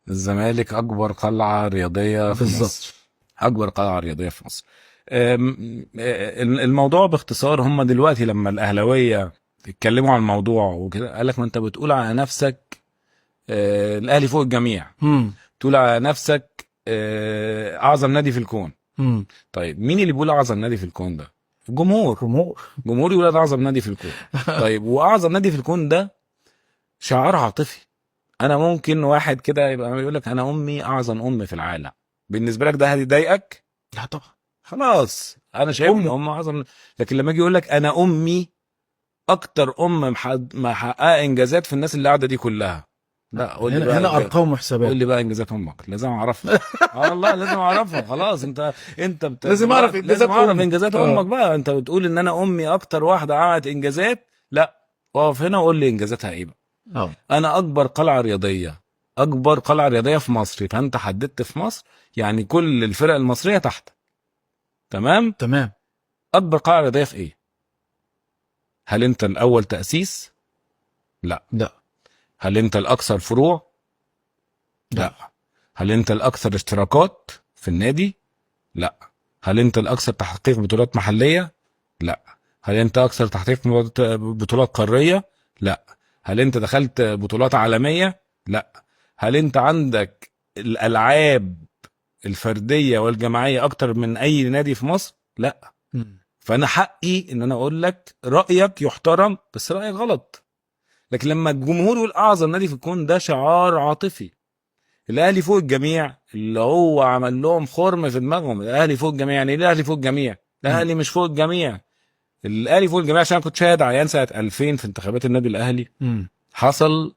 الزمالك اكبر قلعه رياضيه في بالظبط. مصر. اكبر قلعه رياضيه في مصر. الموضوع باختصار، هم دلوقتي لما الاهلاويه اتكلموا عن الموضوع وكده، قال لك ما انت بتقول على نفسك الاهلي فوق الجميع، امم. تقول على نفسك اعظم نادي في الكون. امم. طيب مين اللي بيقول اعظم نادي في الكون ده؟ الجمهور. جمهور. جمهور يقول انا اعظم نادي في الكون. طيب واعظم نادي في الكون ده شعار عاطفي. انا ممكن واحد كده يبقى يقول لك انا امي اعظم ام في العالم، بالنسبه لك ده هيضايقك؟ لا طبعا. خلاص انا شايف ان امه. ام اعظم. لكن لما اجي يقول لك انا امي اكتر ام محققه انجازات في الناس اللي قاعده دي كلها، لا قول لي هنا بقى ارقام قول وحسابات. لي بقى انجازات امك، لازم اعرفها. اه والله لازم اعرفها. خلاص انت لازم اعرف لازم انجازات اعرف امي. انجازات امك بقى. انت بتقول ان انا امي اكتر واحده عملت انجازات، لا اقف هنا وقول لي انجازاتها ايه بقى. اه. انا اكبر قلعه رياضيه، اكبر قلعه رياضيه في مصر، فانت حددت في مصر يعني كل الفرق المصريه تحت. تمام. تمام. اكبر قلعه رياضيه في ايه؟ هل انت الاول تاسيس؟ لا. لا. هل انت الاكثر فروع؟ لا. لا. هل انت الاكثر اشتراكات في النادي؟ لا. هل انت الاكثر تحقيق بطولات محليه؟ لا. هل انت اكثر تحقيق بطولات قاريه؟ لا. هل انت دخلت بطولات عالميه؟ لا. هل انت عندك الالعاب الفرديه والجماعيه اكتر من اي نادي في مصر؟ لا. مم. فانا حقي ان انا اقول لك رايك يحترم، بس رايك غلط. لكن لما الجمهور يقول اعظم نادي في الكون، ده شعار عاطفي. الاهلي فوق الجميع اللي هو عمل لهم خرم في دماغهم. الاهلي فوق الجميع، يعني ايه الاهلي فوق الجميع؟ مم. الاهلي مش فوق الجميع. الاهلي فوق الجميع عشان أنا كنت شاهد عيان سنه 2000 في انتخابات النادي الاهلي. مم. حصل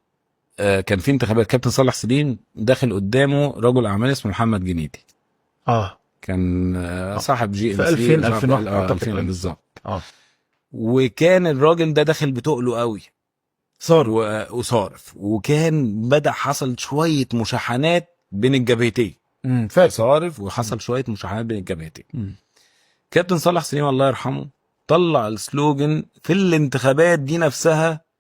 كان في انتخابات، كابتن صالح سليم داخل قدامه رجل اعمال اسمه محمد جنيدي. اه. كان صاحب جي في ام سي 2000 2001 اعتقد. 2000 بالظبط. اه. وكان الراجل ده داخل بتقله قوي صار. وصارف، وكان بدأ حصل شوية مشاحنات بين الجبهتين. فاكر. صارف وحصل شوية مشاحنات بين الجبهتين. مم. كابتن صالح سليم الله يرحمه طلع السلوجن في الانتخابات دي نفسها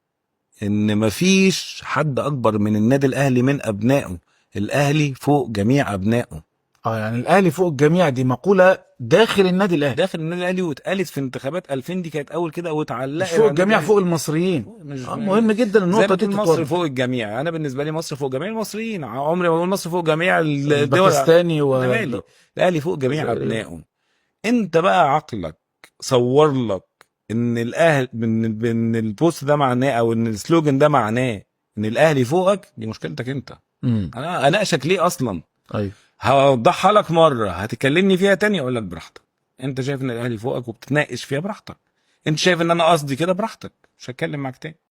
ان مفيش حد اكبر من النادي الاهلي من ابنائه. الاهلي فوق جميع ابنائه. اه يعني الاهلي فوق الجميع دي مقولة داخل النادي الاهلي. داخل النادي الاهلي، واتقالت في انتخابات 2000 دي كانت اول كده، واتعلقت مش فوق على النادي الجميع، الأهلي. فوق المصريين. مش مهم جدا زي النقطة ما دي تقول مصر تتوضح. فوق الجميع. انا بالنسبه لي مصر فوق جميع المصريين. عمري ما بقول مصر فوق جميع الدول. الباكستاني الاهلي الاهلي فوق جميع ابنائه. انت بقى عقلك صور لك ان الاهل ان البوست ده معناه او ان السلوجن ده معناه ان الاهلي فوقك، دي مشكلتك انت. انا اناقشك ليه اصلا؟ ايوه. هوضحها لك مره، هتكلمني فيها تاني اقول لك براحتك. انت شايف ان الاهلي فوقك وبتتناقش فيها براحتك. انت شايف ان انا قصدي كده براحتك، مش هتكلم معاك تاني.